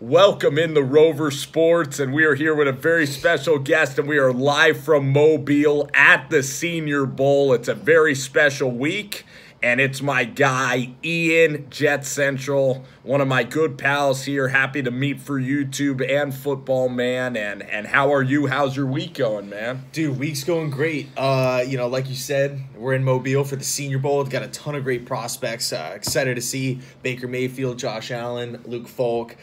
Welcome in the Rover Sports, and we are here with a very special guest, and we are live from Mobile at the Senior Bowl. It's a very special week, and it's my guy, Ian, JetsCentral, one of my good pals here. Happy to meet for YouTube and Football Man, and how are you? How's your week going, man? Dude, week's going great. Like you said, we're in Mobile for the Senior Bowl. It's got a ton of great prospects. Excited to see Baker Mayfield, Josh Allen, Luke Falk.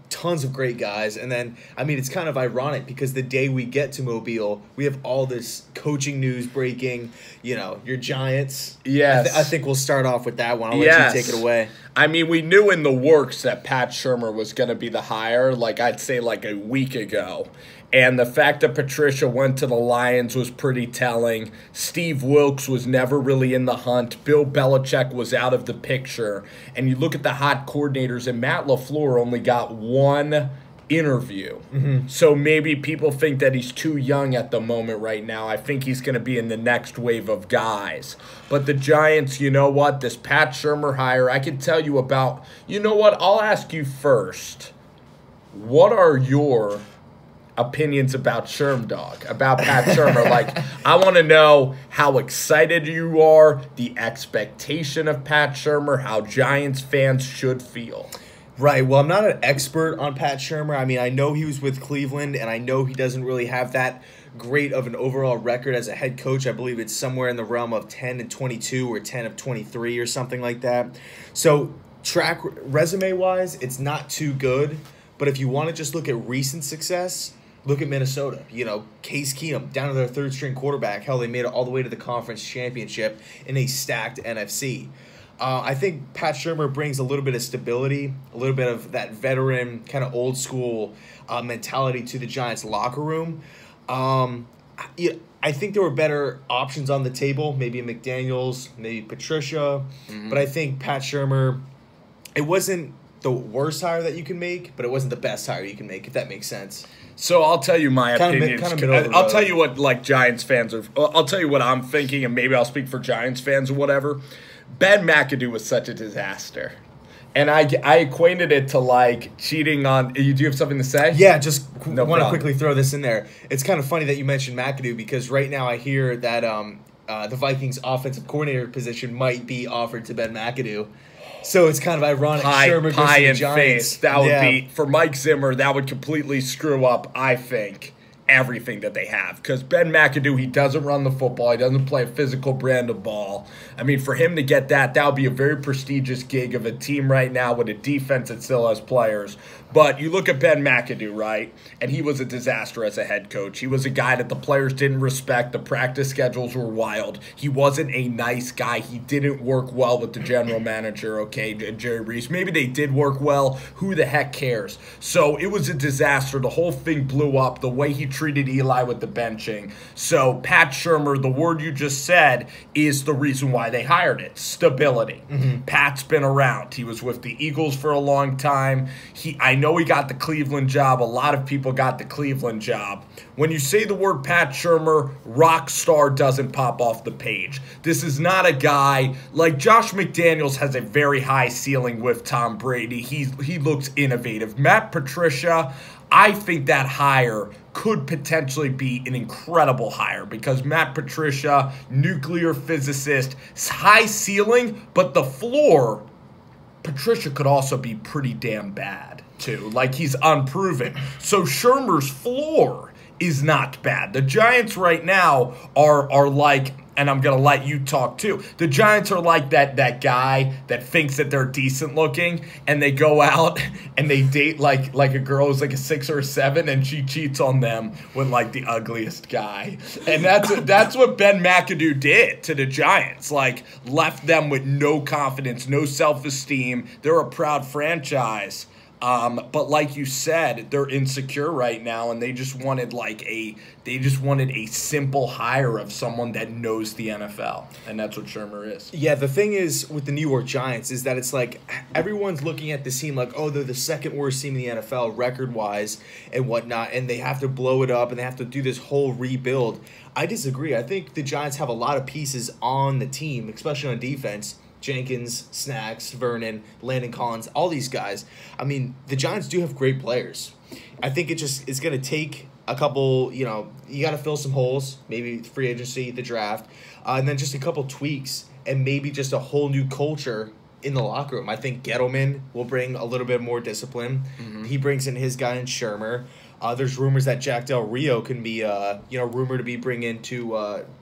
Tons of great guys. And then, it's kind of ironic because the day we get to Mobile, we have all this coaching news breaking. Your Giants. Yes. I think we'll start off with that one. I'll let you take it away. We knew in the works that Pat Shurmur was going to be the hire, I'd say a week ago. And the fact that Patricia went to the Lions was pretty telling. Steve Wilks was never really in the hunt. Bill Belichick was out of the picture. And you look at the hot coordinators, and Matt LaFleur only got one interview. So maybe people think that he's too young at the moment right now. I think he's going to be in the next wave of guys. But the Giants, you know what? This Pat Shurmur hire, I can tell you about. You know what? I'll ask you first. What are your opinions about Shurmdawg, about Pat Shurmur? I want to know how excited you are, the expectation of Pat Shurmur, how Giants fans should feel. Right. Well, I'm not an expert on Pat Shurmur. I know he was with Cleveland, and I know he doesn't really have that great of an overall record as a head coach. I believe it's somewhere in the realm of 10-22 or 10 of 23 or something like that. So resume-wise, it's not too good. But if you want to just look at recent success, look at Minnesota. Case Keenum, down to their third-string quarterback. Hell, they made it all the way to the conference championship in a stacked NFC. I think Pat Shurmur brings a little bit of stability, a little bit of that veteran, kind of old-school mentality to the Giants' locker room. I think there were better options on the table, maybe McDaniels, maybe Patricia. But I think Pat Shurmur, it wasn't the worst hire that you can make, but it wasn't the best hire you can make, if that makes sense. So I'll tell you my opinions. I'll tell you what Giants fans are. I'll tell you what I'm thinking, and maybe I'll speak for Giants fans or whatever. Ben McAdoo was such a disaster, and I equated it to cheating on. Do you have something to say? Yeah, just want to quickly throw this in there. It's kind of funny that you mentioned McAdoo because right now I hear that the Vikings offensive coordinator position might be offered to Ben McAdoo. So it's kind of ironic. Shurmur goes to the Giants. Face. That would be, for Mike Zimmer, that would completely screw up, I think, everything that they have. Because Ben McAdoo, he doesn't run the football. He doesn't play a physical brand of ball. For him to get that would be a very prestigious gig of a team right now with a defense that still has players. But you look at Ben McAdoo, right? And he was a disaster as a head coach. He was a guy that the players didn't respect. The practice schedules were wild. He wasn't a nice guy. He didn't work well with the general manager, Jerry Reese. Maybe they did work well. Who the heck cares? So it was a disaster. The whole thing blew up. The way he treated Eli with the benching. So Pat Shurmur, the word you just said, is the reason why they hired it. Stability. Pat's been around. He was with the Eagles for a long time. I know he got the Cleveland job. A lot of people got the Cleveland job. When you say the word Pat Shurmur, rock star doesn't pop off the page. This is not a guy like Josh McDaniels has a very high ceiling with Tom Brady. He looks innovative. Matt Patricia, I think that hire could potentially be an incredible hire because Matt Patricia, nuclear physicist, high ceiling, but the floor, Patricia could also be pretty damn bad too. He's unproven. So Shurmur's floor is not bad. The Giants right now are and I'm going to let you talk too. The Giants are like that guy that thinks that they're decent looking and they go out and they date like a girl who's a 6 or a 7 and she cheats on them with the ugliest guy. And that's what Ben McAdoo did to the Giants. Left them with no confidence, no self-esteem. They're a proud franchise. But like you said, they're insecure right now, and they just wanted a simple hire of someone that knows the NFL, and that's what Shurmur is. Yeah, the thing is with the New York Giants is that it's everyone's looking at this team they're the second worst team in the NFL record-wise and whatnot, and they have to blow it up and they have to do this whole rebuild. I disagree. I think the Giants have a lot of pieces on the team, especially on defense, Jenkins, Snacks, Vernon, Landon Collins, all these guys. I mean, the Giants do have great players. I think it's going to take a couple, you got to fill some holes, maybe free agency, the draft, and then just a couple tweaks and maybe just a whole new culture in the locker room. I think Gettleman will bring a little bit more discipline. Mm-hmm. He brings in his guy in Shurmur. There's rumors that Jack Del Rio can be, rumored to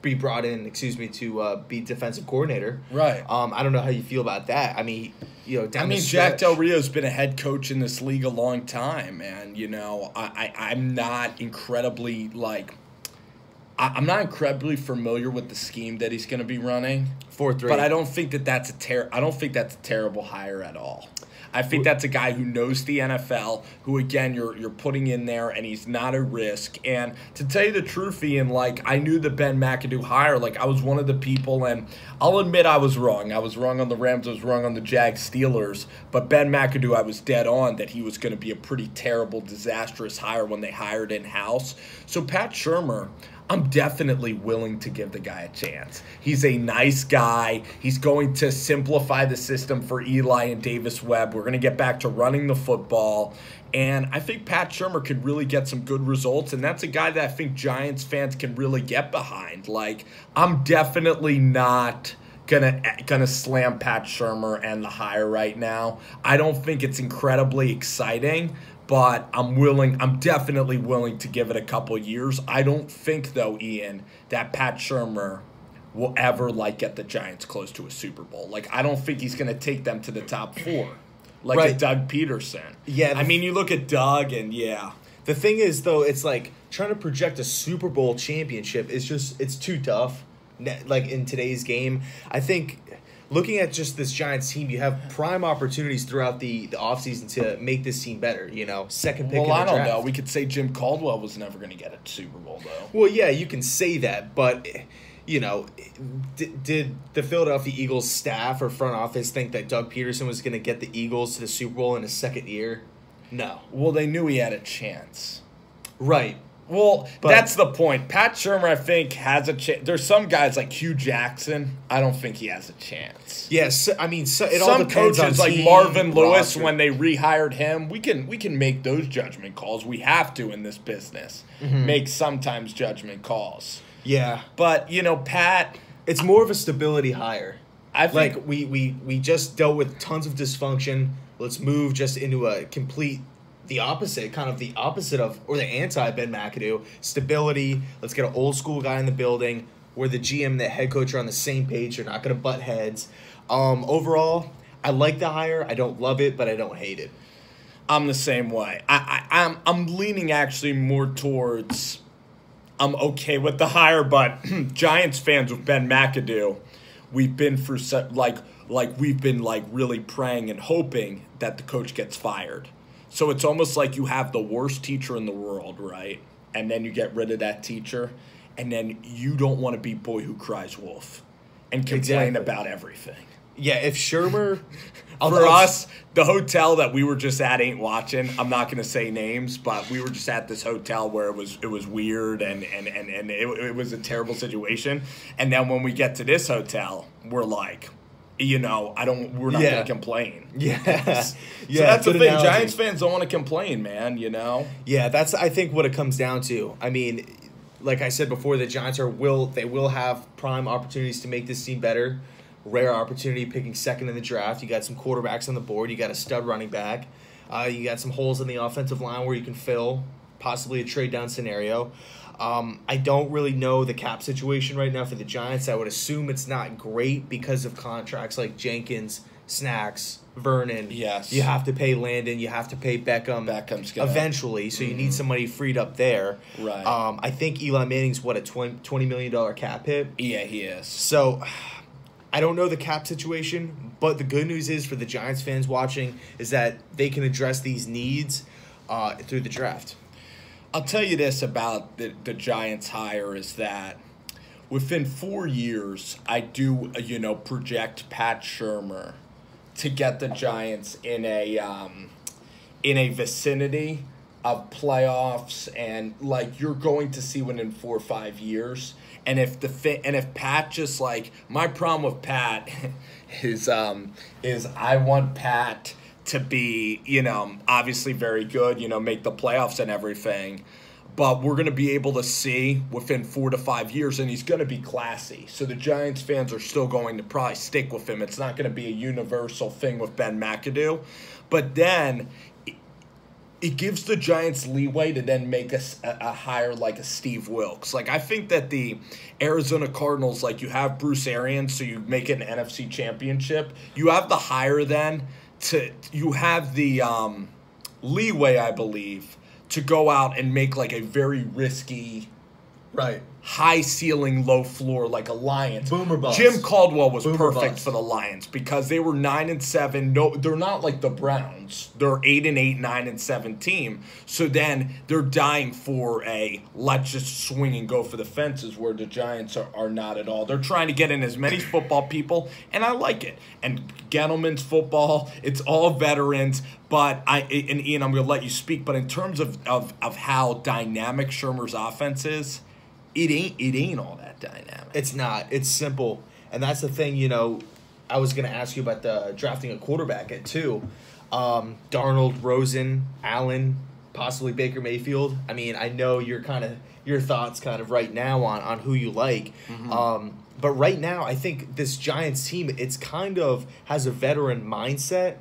be brought in to be defensive coordinator. Right. I don't know how you feel about that. I mean, Jack Del Rio's been a head coach in this league a long time, and I'm not incredibly I'm not incredibly familiar with the scheme that he's going to be running. 4-3. But I don't think that's a terrible hire at all. I think that's a guy who knows the NFL, who, again, you're putting in there, and he's not a risk. And to tell you the truth, Ian, I knew the Ben McAdoo hire. I was one of the people, and I'll admit I was wrong. I was wrong on the Rams. I was wrong on the Jags Steelers. But Ben McAdoo, I was dead on that he was going to be a pretty terrible, disastrous hire when they hired in-house. So Pat Shurmur, I'm definitely willing to give the guy a chance. He's a nice guy. He's going to simplify the system for Eli and Davis Webb. We're going to get back to running the football. And I think Pat Shurmur could really get some good results. And that's a guy that I think Giants fans can really get behind. I'm definitely not gonna slam Pat Shurmur and the hire right now. I don't think it's incredibly exciting. But I'm definitely willing to give it a couple years. I don't think, though, Ian, that Pat Shurmur will ever, get the Giants close to a Super Bowl. I don't think he's going to take them to the top 4, right. A Doug Peterson. Yeah. You look at Doug, and yeah. The thing is, though, it's trying to project a Super Bowl championship is it's too tough, in today's game. I think looking at just this Giants team, you have prime opportunities throughout the offseason to make this team better, second pick in the draft. Well, I don't know. We could say Jim Caldwell was never going to get a Super Bowl, though. Well, yeah, you can say that, but, did the Philadelphia Eagles staff or front office think that Doug Peterson was going to get the Eagles to the Super Bowl in his second year? No. Well, they knew he had a chance. Right. Well, that's the point. Pat Shurmur, I think, has a chance. There's some guys like Hugh Jackson. I don't think he has a chance. Yes, it all some depends coaches on like team, Marvin Lewis, roster. when they rehired him, we can make those judgment calls. We have to in this business make sometimes judgment calls. Yeah, but Pat, it's more of a stability hire. I think we just dealt with tons of dysfunction. Let's move just into a complete. The opposite of, or the anti-Ben McAdoo, stability. Let's get an old school guy in the building where the GM and the head coach are on the same page. They're not going to butt heads. Overall, I like the hire. I don't love it, but I don't hate it. I'm the same way. I'm leaning actually more towards I'm okay with the hire, but Giants fans with Ben McAdoo, we've been through we've been really praying and hoping that the coach gets fired. So it's almost like you have the worst teacher in the world, right? And then you get rid of that teacher, and then you don't want to be boy who cries wolf and complain about everything. Yeah, if Shurmur... For us, the hotel that we were just at ain't watching. I'm not going to say names, but we were just at this hotel where it was weird and it was a terrible situation. And then when we get to this hotel, we're like... we're not going to complain. Yeah. So that's the thing. Analogy. Giants fans don't want to complain, man, Yeah, that's, I think, what it comes down to. I mean, like I said before, the Giants will have prime opportunities to make this team better. Rare opportunity picking second in the draft. You got some quarterbacks on the board. You got a stud running back. You got some holes in the offensive line where you can fill, possibly a trade down scenario. I don't really know the cap situation right now for the Giants. I would assume it's not great because of contracts like Jenkins, Snacks, Vernon. Yes. You have to pay Landon. You have to pay Beckham eventually, so you need somebody freed up there. Right. I think Eli Manning's, a $20 million cap hit? Yeah, he is. So I don't know the cap situation, but the good news is for the Giants fans watching is that they can address these needs through the draft. I'll tell you this about the Giants hire is that within 4 years, I do, project Pat Shurmur to get the Giants in a vicinity playoffs, and like you're going to see one in 4 or 5 years. And if Pat just like my problem with Pat is I want Pat to be, obviously very good, make the playoffs and everything. But we're going to be able to see within 4 to 5 years, and he's going to be classy. So the Giants fans are still going to probably stick with him. It's not going to be a universal thing with Ben McAdoo. But then it gives the Giants leeway to then make a hire like a Steve Wilks. Like, I think that the Arizona Cardinals, like, you have Bruce Arians, so you make it an NFC championship. You have the hire then you have the leeway, I believe, to go out and make like a very risky, right, high ceiling, low floor, like a Lions. Boomer bust. Jim Caldwell was perfect bust for the Lions because they were 9-7. No, they're not like the Browns. They're 8-8, 9-7 team. So then they're dying for a let's just swing and go for the fences, where the Giants are not at all. They're trying to get in as many football people, and I like it. And Gettleman's football, it's all veterans. But Ian, I'm going to let you speak. But in terms of how dynamic Shurmur's offense is, it ain't all that dynamic. It's not. It's simple. And that's the thing, I was going to ask you about the drafting a quarterback at 2. Darnold, Rosen, Allen, possibly Baker Mayfield. I mean, I know your thoughts kind of right now on who you like. Mm-hmm. But right now, I think this Giants team, it's kind of has a veteran mindset,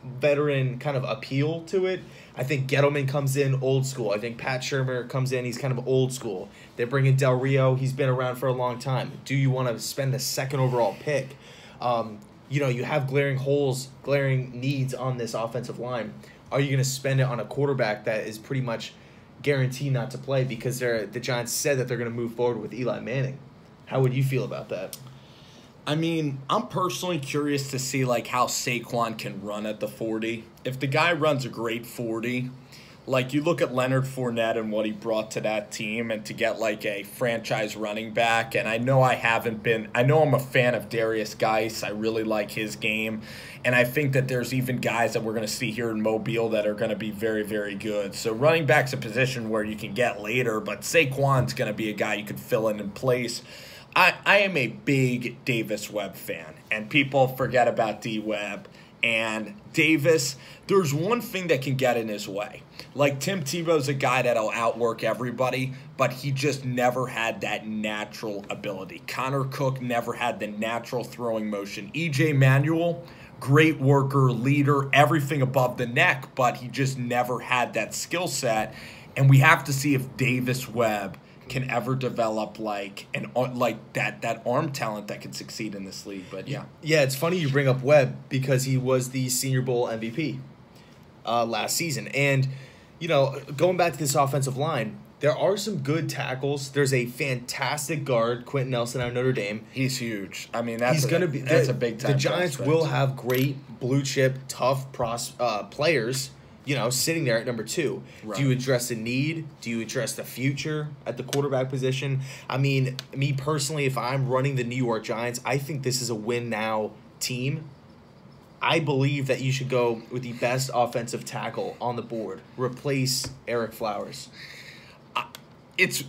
veteran kind of appeal to it. I think Gettleman comes in old school. I think Pat Shurmur comes in, he's kind of old school. They bring in Del Rio, he's been around for a long time. Do you want to spend the 2nd overall pick? You have glaring holes, glaring needs on this offensive line. Are you going to spend it on a quarterback that is pretty much guaranteed not to play because the Giants said that they're going to move forward with Eli Manning? How would you feel about that? I mean, I'm personally curious to see like how Saquon can run at the 40. If the guy runs a great 40, like you look at Leonard Fournette and what he brought to that team, and to get like a franchise running back. And I know I'm a fan of Darius Geis. I really like his game. And I think that there's even guys that we're going to see here in Mobile that are going to be very, very good. So running back's a position where you can get later, but Saquon's going to be a guy you could fill in place. I am a big Davis Webb fan, and people forget about D-Webb. And Davis, there's one thing that can get in his way. Like Tim Tebow's a guy that'll outwork everybody, but he just never had that natural ability. Connor Cook never had the natural throwing motion. E.J. Manuel, great worker, leader, everything above the neck, but he just never had that skill set. And we have to see if Davis Webb can ever develop like that arm talent that can succeed in this league. But yeah, it's funny you bring up Webb because he was the Senior Bowl MVP last season. And going back to this offensive line, there are some good tackles. There's a fantastic guard, Quentin Nelson out of Notre Dame. He's huge. I mean, that's a big time. The Giants will have great blue chip, tough players, sitting there at number 2. Right. Do you address the need? Do you address the future at the quarterback position? I mean, me personally, if I'm running the New York Giants, I think this is a win-now team. I believe that you should go with the best offensive tackle on the board. Replace Eric Flowers. It's,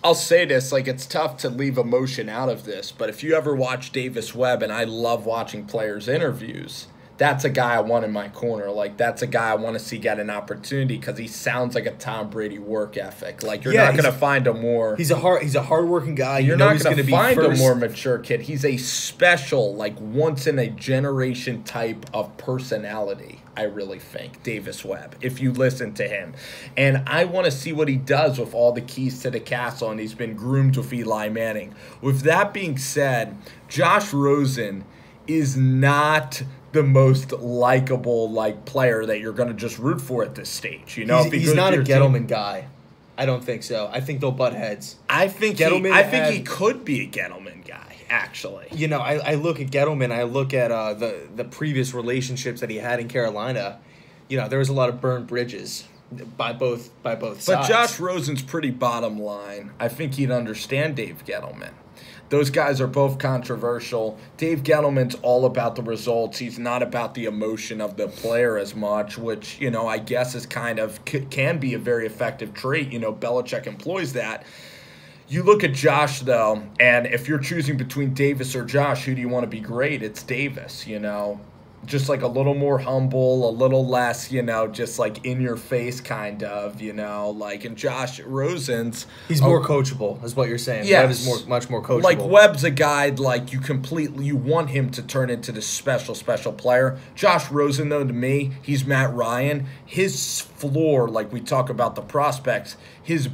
I'll say this, like, it's tough to leave emotion out of this, but if you ever watch Davis Webb, and I love watching players' interviews, that's a guy I want in my corner. Like, that's a guy I want to see get an opportunity because he sounds like a Tom Brady work ethic. Like, you're not going to find a more... He's a hardworking guy. You're not going to find a more mature kid. He's a special, like, once-in-a-generation type of personality, I really think, Davis Webb, if you listen to him. And I want to see what he does with all the keys to the castle, and he's been groomed with Eli Manning. With that being said, Josh Rosen is not the most likable player that you're going to just root for at this stage. He's not a Gettleman guy. I don't think so. I think they'll butt heads. I think he could be a Gettleman guy, actually. I look at Gettleman. I look at the previous relationships that he had in Carolina. There was a lot of burned bridges by both sides. But Josh Rosen's pretty bottom line. I think he'd understand Dave Gettleman. Those guys are both controversial. Dave Gettleman's all about the results. He's not about the emotion of the player as much, which, I guess is can be a very effective trait. Belichick employs that. You look at Josh, though, and if you're choosing between Davis or Josh, who do you want to be great? It's Davis, Just like a little more humble, a little less, just like in your face kind of, and Josh Rosen's. He's more coachable, is what you're saying. Yes. Webb is much more coachable. Like Webb's a guy, like you want him to turn into this special player. Josh Rosen, though, to me, he's Matt Ryan. His floor, like we talk about the prospects, he's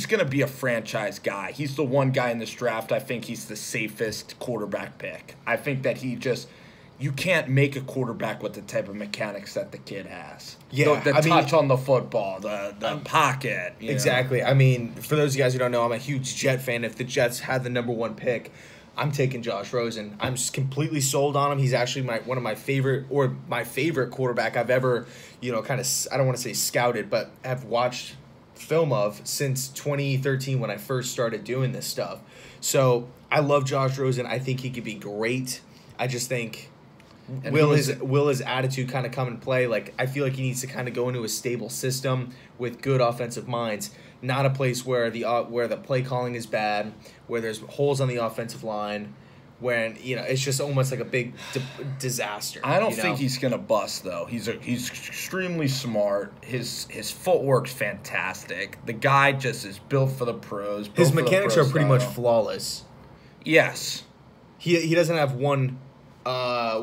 going to be a franchise guy. He's the one guy in this draft. I think he's the safest quarterback pick. I think that you can't make a quarterback with the type of mechanics that the kid has. Yeah, the touch on the football, the pocket. Exactly. I mean, for those of you guys who don't know, I'm a huge Jet fan. If the Jets had the number 1 pick, I'm taking Josh Rosen. I'm just completely sold on him. He's actually one of my favorite quarterback I've ever, I don't want to say scouted, but have watched film of since 2013 when I first started doing this stuff. So I love Josh Rosen. I think he could be great. I just think will his attitude kind of come and play? Like, I feel like he needs to kind of go into a stable system with good offensive minds, not a place where the play calling is bad, where there's holes on the offensive line, when it's just almost like a big disaster. I don't think he's gonna bust though. He's extremely smart. His footwork's fantastic. The guy just is built for the pros. His mechanics are pretty much flawless. Yes, he doesn't have one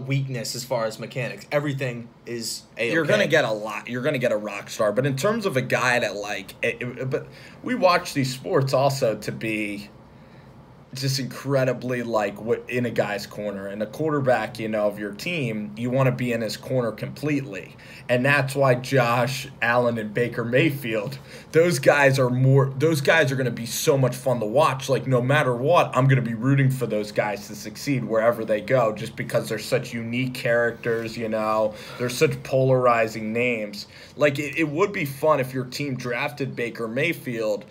weakness as far as mechanics. Everything is A-okay. You're gonna get a lot. You're gonna get a rock star. But in terms of a guy that but we watch these sports also to be just incredibly in a guy's corner. And a quarterback, of your team, you want to be in his corner completely. And that's why Josh Allen and Baker Mayfield, those guys are going to be so much fun to watch. Like, no matter what, I'm going to be rooting for those guys to succeed wherever they go, just because they're such unique characters, they're such polarizing names. Like, it would be fun if your team drafted Baker Mayfield.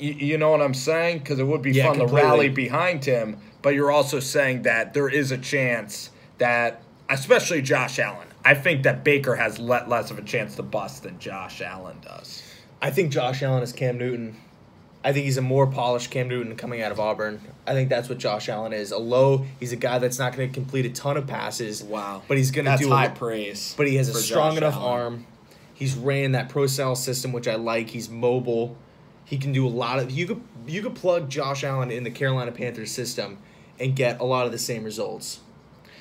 You know what I'm saying? Because it would be fun completely to rally behind him. But you're also saying that there is a chance that, especially Josh Allen, I think that Baker has less of a chance to bust than Josh Allen does. I think Josh Allen is Cam Newton. I think he's a more polished Cam Newton coming out of Auburn. I think that's what Josh Allen is. He's a guy that's not going to complete a ton of passes. Wow. But he's going to do high praise. But he has a strong enough arm. He's ran that pro-style system, which I like. He's mobile. He can do a lot of. You could plug Josh Allen in the Carolina Panthers system and get a lot of the same results.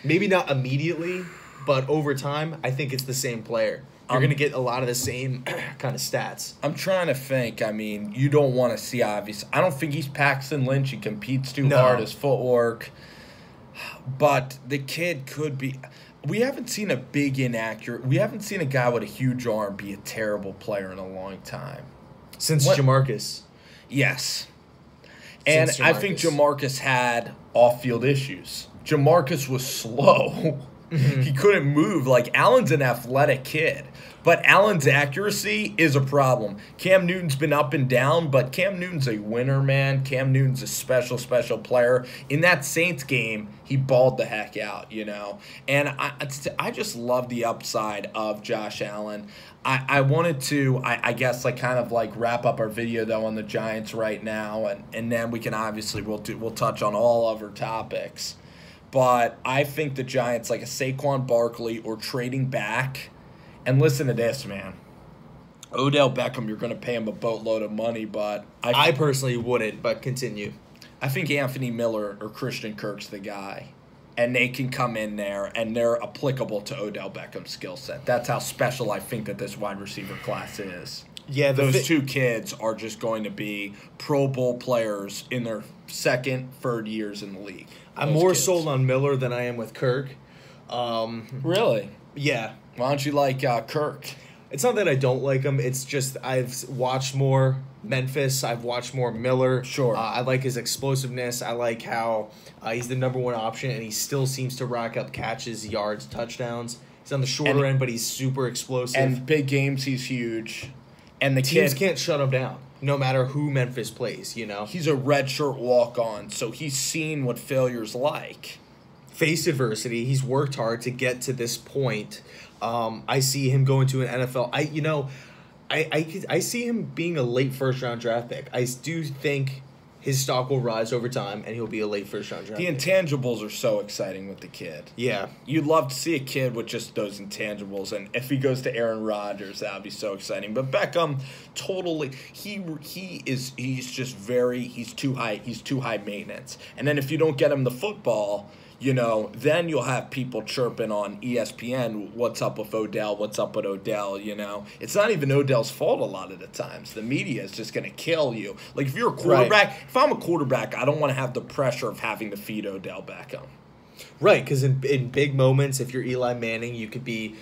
Maybe not immediately, but over time, I think it's the same player. You're going to get a lot of the same kind of stats. I'm trying to think. I mean, you don't want to see obvious. I don't think he's Paxton Lynch. He competes too hard. His footwork. But the kid could be. We haven't seen a big inaccurate. We haven't seen a guy with a huge arm be a terrible player in a long time. Since Jamarcus. Yes. And I think Jamarcus had off-field issues. Jamarcus was slow. Mm-hmm. He couldn't move. Like, Allen's an athletic kid. But Allen's accuracy is a problem. Cam Newton's been up and down, but Cam Newton's a winner, man. Cam Newton's a special player. In that Saints game, he balled the heck out, And I just love the upside of Josh Allen. I wanted to, I guess, wrap up our video, though, on the Giants right now, and then we can obviously, we'll touch on all other topics. But I think the Giants, like a Saquon Barkley or trading back, and listen to this, man. Odell Beckham, you're going to pay him a boatload of money, but I personally wouldn't, but continue. I think Anthony Miller or Christian Kirk's the guy. And they can come in there, and they're applicable to Odell Beckham's skill set. That's how special I think that this wide receiver class is. Yeah, those two kids are just going to be Pro Bowl players in their second, third years in the league. I'm more sold on Miller than I am with Kirk. Really? Yeah. Why don't you like Kirk? It's not that I don't like him. It's just I've watched more Memphis. I've watched more Miller. Sure. I like his explosiveness. I like how he's the number one option, and he still seems to rack up catches, yards, touchdowns. He's on the shorter end, but he's super explosive. And big games, he's huge. And the teams can't shut him down. no matter who Memphis plays, He's a redshirt walk-on, so he's seen what failure's like. Faced adversity. He's worked hard to get to this point. I see him going to an NFL. I see him being a late first-round draft pick. I do think his stock will rise over time, and he'll be a late first-round draft pick. The intangibles are so exciting with the kid. Yeah. You'd love to see a kid with just those intangibles, and if he goes to Aaron Rodgers, that would be so exciting. But Beckham, totally, he's too high maintenance. And then if you don't get him the football, then you'll have people chirping on ESPN, what's up with Odell, what's up with Odell, It's not even Odell's fault a lot of the times. The media is just going to kill you. Like, if you're a quarterback, If I'm a quarterback, I don't want to have the pressure of having to feed Odell Beckham. Right, because in big moments, if you're Eli Manning, you could be,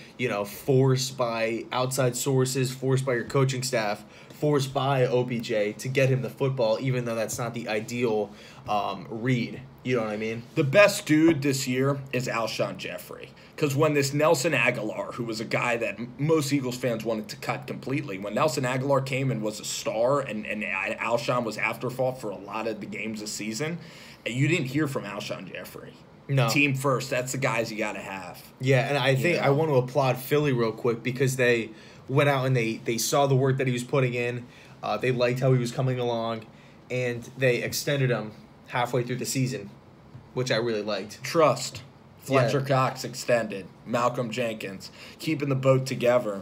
forced by outside sources, forced by your coaching staff, forced by OBJ to get him the football, even though that's not the ideal read. You know what I mean? The best dude this year is Alshon Jeffrey. Because when this Nelson Aguilar, who was a guy that most Eagles fans wanted to cut completely, when Nelson Aguilar came and was a star and Alshon was afterthought for a lot of the games this season, you didn't hear from Alshon Jeffrey. No. Team first. That's the guys you got to have. Yeah, and I think I want to applaud Philly real quick because they went out and they saw the work that he was putting in. They liked how he was coming along, and they extended him halfway through the season, which I really liked. Trust. Fletcher Cox extended. Malcolm Jenkins. Keeping the boat together.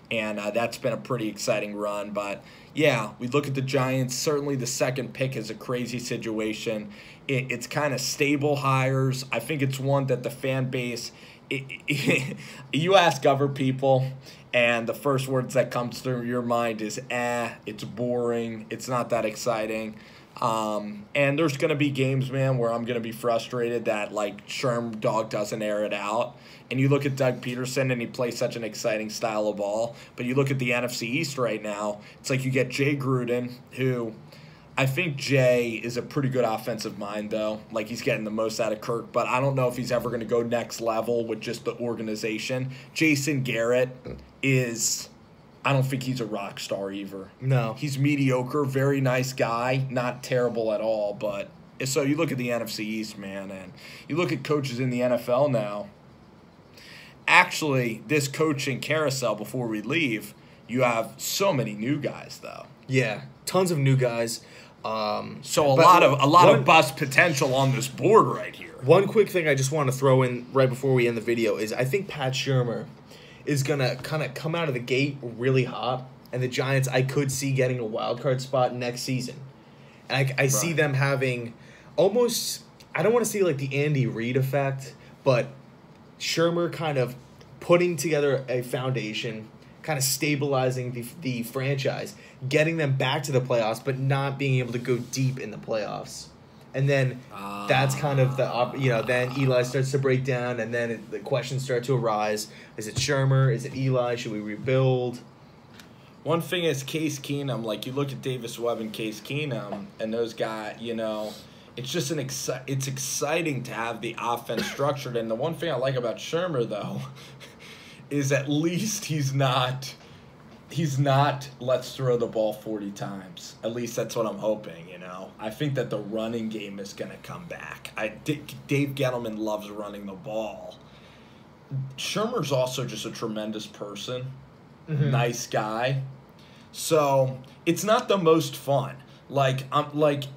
And that's been a pretty exciting run. But, yeah, we look at the Giants. Certainly the second pick is a crazy situation. It's kind of stable hires. I think it's one that the fan base you ask other people, and the first words that comes through your mind is, it's boring. It's not that exciting. And there's going to be games, man, where I'm going to be frustrated that, like, Shurmdawg doesn't air it out. And you look at Doug Peterson, and he plays such an exciting style of ball. But you look at the NFC East right now, it's like you get Jay Gruden, who I think Jay is a pretty good offensive mind, though. Like, he's getting the most out of Kirk. But I don't know if he's ever going to go next level with just the organization. Jason Garrett is... I don't think he's a rock star either. No. He's mediocre, very nice guy, not terrible at all. But so you look at the NFC East, man, and you look at coaches in the NFL now. Actually, this coaching carousel before we leave, you have so many new guys, though. Yeah, tons of new guys. So a lot of bust potential on this board right here. One quick thing I just want to throw in right before we end the video is I think Pat Shurmur is going to kind of come out of the gate really hot, and the Giants I could see getting a wild card spot next season. And I see them having almost, I don't want to see like the Andy Reid effect, but Shurmur kind of putting together a foundation, kind of stabilizing the franchise, getting them back to the playoffs, but not being able to go deep in the playoffs. And then that's kind of then Eli starts to break down, and then the questions start to arise. Is it Shurmur? Is it Eli? Should we rebuild? One thing is Case Keenum. Like, you look at Davis Webb and Case Keenum, and those guys, it's just it's exciting to have the offense structured. And the one thing I like about Shurmur, though, is at least he's not let's throw the ball 40 times. At least that's what I'm hoping, I think that the running game is going to come back. Dave Gettleman loves running the ball. Shurmur's also just a tremendous person. Mm-hmm. Nice guy. So it's not the most fun.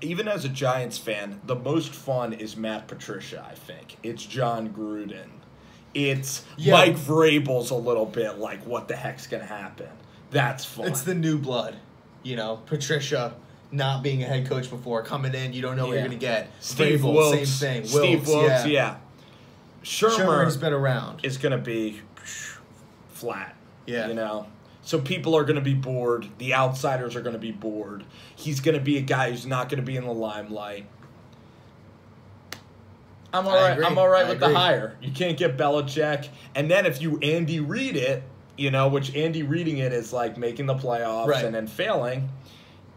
Even as a Giants fan, the most fun is Matt Patricia, I think. It's John Gruden. It's Mike Vrabel's a little bit like, what the heck's going to happen? That's fun. It's the new blood. Patricia not being a head coach before, coming in, you don't know what you're going to get. Steve Vrabel, Wilkes. same thing. Steve Wilkes, yeah. Shurmur has been around. Is going to be flat. Yeah. So people are going to be bored. The outsiders are going to be bored. He's going to be a guy who's not going to be in the limelight. I'm all right. I'm all right with the hire. You can't get Belichick. And then if you Andy Reid it, which Andy reading it is like making the playoffs and then failing,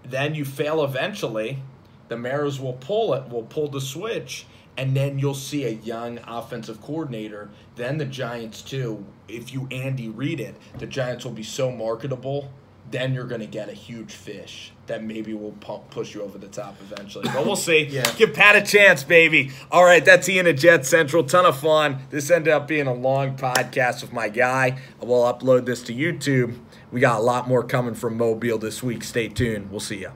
then you fail eventually. The Mariners will pull the switch, and then you'll see a young offensive coordinator. Then the Giants, too, if you Andy Reid it, the Giants will be so marketable then you're going to get a huge fish that maybe will push you over the top eventually. But we'll see. Yeah. Give Pat a chance, baby. All right, that's Ian at Jet Central. Ton of fun. This ended up being a long podcast with my guy. We'll upload this to YouTube. We got a lot more coming from Mobile this week. Stay tuned. We'll see you.